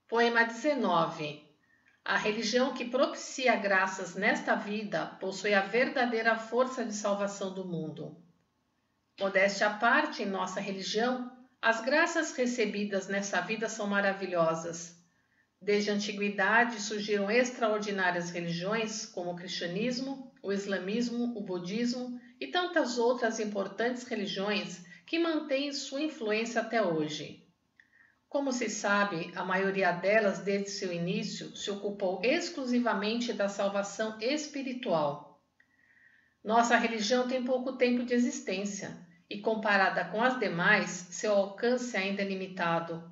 Poema 19. A religião que propicia graças nesta vida possui a verdadeira força de salvação do mundo. Modéstia à parte, em nossa religião, as graças recebidas nessa vida são maravilhosas. Desde a antiguidade surgiram extraordinárias religiões, como o cristianismo, o islamismo, o budismo e tantas outras importantes religiões que mantêm sua influência até hoje. Como se sabe, a maioria delas, desde seu início, se ocupou exclusivamente da salvação espiritual. Nossa religião tem pouco tempo de existência e, comparada com as demais, seu alcance ainda é limitado.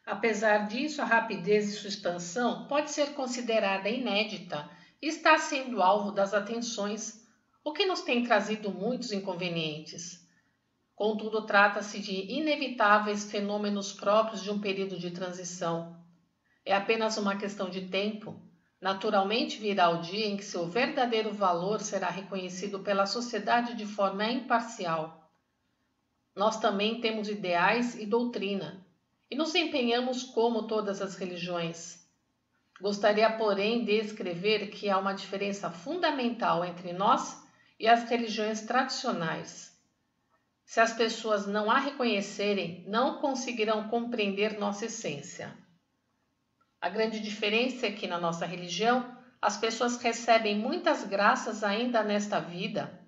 Apesar disso, a rapidez de sua expansão pode ser considerada inédita e está sendo alvo das atenções, o que nos tem trazido muitos inconvenientes. Contudo, trata-se de inevitáveis fenômenos próprios de um período de transição. É apenas uma questão de tempo. Naturalmente virá o dia em que seu verdadeiro valor será reconhecido pela sociedade de forma imparcial. Nós também temos ideais e doutrina, e nos empenhamos como todas as religiões. Gostaria, porém, de escrever que há uma diferença fundamental entre nós e as religiões tradicionais. Se as pessoas não a reconhecerem, não conseguirão compreender nossa essência. A grande diferença é que na nossa religião, as pessoas recebem muitas graças ainda nesta vida.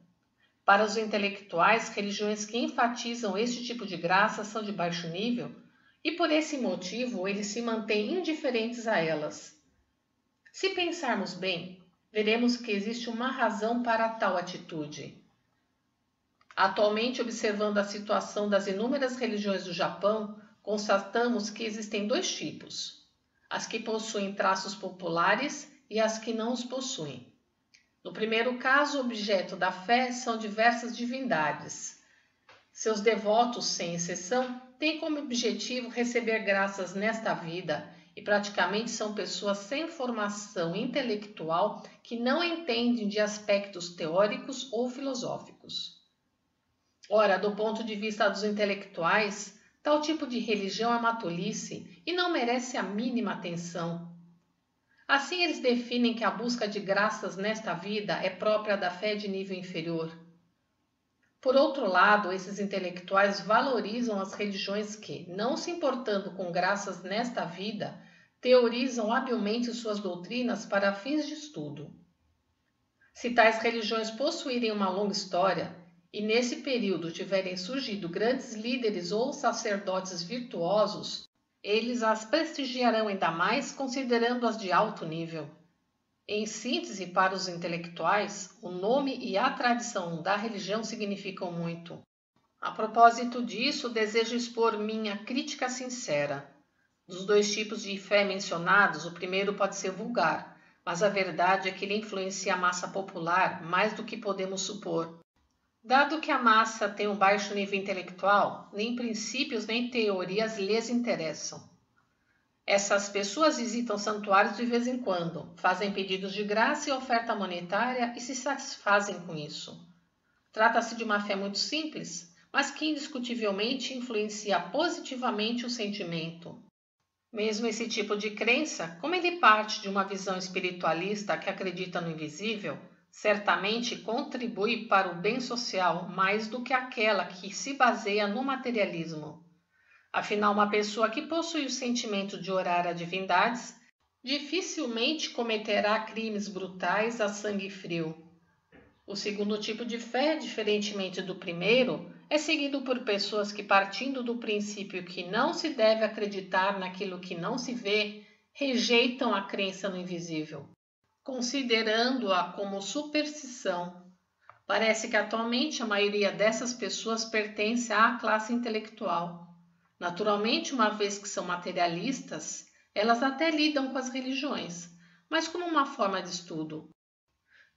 Para os intelectuais, religiões que enfatizam este tipo de graça são de baixo nível e por esse motivo eles se mantêm indiferentes a elas. Se pensarmos bem, veremos que existe uma razão para tal atitude. Atualmente, observando a situação das inúmeras religiões do Japão, constatamos que existem dois tipos: as que possuem traços populares e as que não os possuem. No primeiro caso, o objeto da fé são diversas divindades. Seus devotos, sem exceção, têm como objetivo receber graças nesta vida e praticamente são pessoas sem formação intelectual que não entendem de aspectos teóricos ou filosóficos. Ora, do ponto de vista dos intelectuais, tal tipo de religião é uma tolice e não merece a mínima atenção. Assim, eles definem que a busca de graças nesta vida é própria da fé de nível inferior. Por outro lado, esses intelectuais valorizam as religiões que, não se importando com graças nesta vida, teorizam habilmente suas doutrinas para fins de estudo. Se tais religiões possuírem uma longa história, e nesse período tiverem surgido grandes líderes ou sacerdotes virtuosos, eles as prestigiarão ainda mais, considerando-as de alto nível. Em síntese, para os intelectuais, o nome e a tradição da religião significam muito. A propósito disso, desejo expor minha crítica sincera. Dos dois tipos de fé mencionados, o primeiro pode ser vulgar, mas a verdade é que ele influencia a massa popular mais do que podemos supor. Dado que a massa tem um baixo nível intelectual, nem princípios nem teorias lhes interessam. Essas pessoas visitam santuários de vez em quando, fazem pedidos de graça e oferta monetária e se satisfazem com isso. Trata-se de uma fé muito simples, mas que indiscutivelmente influencia positivamente o sentimento. Mesmo esse tipo de crença, como ele parte de uma visão espiritualista que acredita no invisível, certamente contribui para o bem social mais do que aquela que se baseia no materialismo. Afinal, uma pessoa que possui o sentimento de orar a divindades dificilmente cometerá crimes brutais a sangue frio. O segundo tipo de fé, diferentemente do primeiro, é seguido por pessoas que, partindo do princípio que não se deve acreditar naquilo que não se vê, rejeitam a crença no invisível, considerando-a como superstição. Parece que atualmente a maioria dessas pessoas pertence à classe intelectual. Naturalmente, uma vez que são materialistas, elas até lidam com as religiões, mas como uma forma de estudo.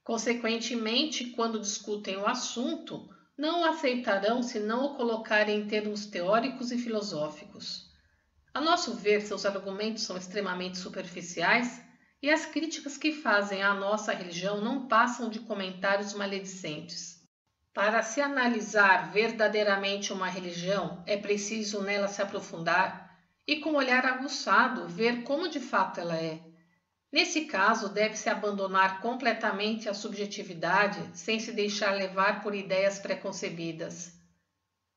Consequentemente, quando discutem o assunto, não o aceitarão se não o colocarem em termos teóricos e filosóficos. A nosso ver, seus argumentos são extremamente superficiais e as críticas que fazem à nossa religião não passam de comentários maledicentes. Para se analisar verdadeiramente uma religião, é preciso nela se aprofundar e com olhar aguçado ver como de fato ela é. Nesse caso, deve-se abandonar completamente a subjetividade sem se deixar levar por ideias preconcebidas.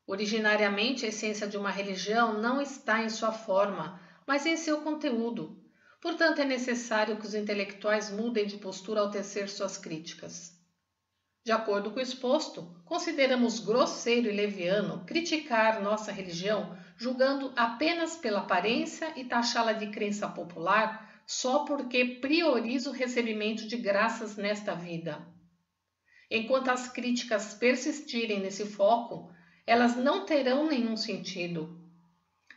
Originariamente, a essência de uma religião não está em sua forma, mas em seu conteúdo. Portanto, é necessário que os intelectuais mudem de postura ao tecer suas críticas. De acordo com o exposto, consideramos grosseiro e leviano criticar nossa religião julgando apenas pela aparência e taxá-la de crença popular só porque prioriza o recebimento de graças nesta vida. Enquanto as críticas persistirem nesse foco, elas não terão nenhum sentido.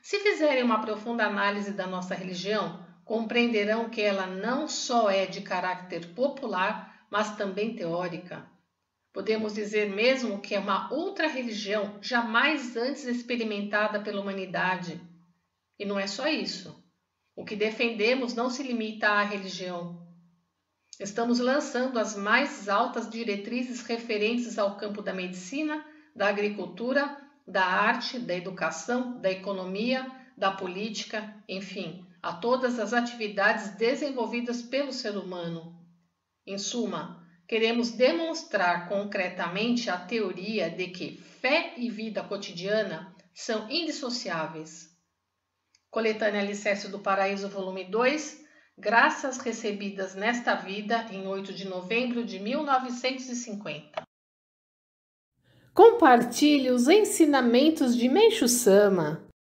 Se fizerem uma profunda análise da nossa religião, compreenderão que ela não só é de caráter popular, mas também teórica. Podemos dizer mesmo que é uma outra religião jamais antes experimentada pela humanidade. E não é só isso. O que defendemos não se limita à religião. Estamos lançando as mais altas diretrizes referentes ao campo da medicina, da agricultura, da arte, da educação, da economia, da política, enfim, a todas as atividades desenvolvidas pelo ser humano. Em suma, queremos demonstrar concretamente a teoria de que fé e vida cotidiana são indissociáveis. Coletânea Alicerce do Paraíso, volume 2, Graças recebidas nesta vida, em 8 de novembro de 1950. Compartilhe os ensinamentos de Meishu Sama.